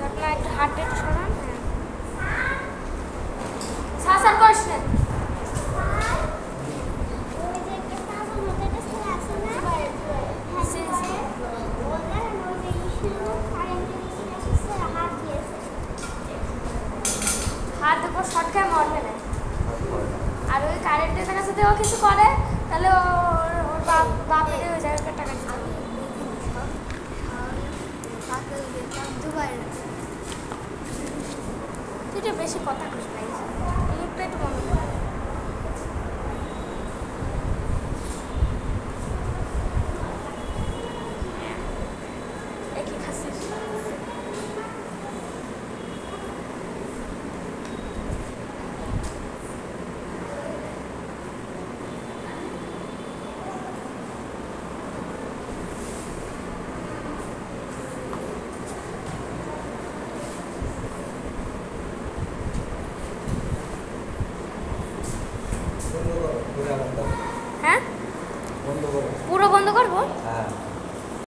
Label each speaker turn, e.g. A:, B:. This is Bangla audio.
A: আপনার একটু হাতটা একটু সরান। সাসার করিস না। হাত উপর শর্ট খায় মরবে না। আর ওই কারেন্টের কাছে যদি ও কিছু করে তাহলে ওর বাপের ওই জায়গাটা টাকা দিতে হবে। তুই তো বেশি কথা করিস না, মুখটা একটু বন্ধ কর। একই খাসিস হ্যাঁ পুরো বন্ধ করবো।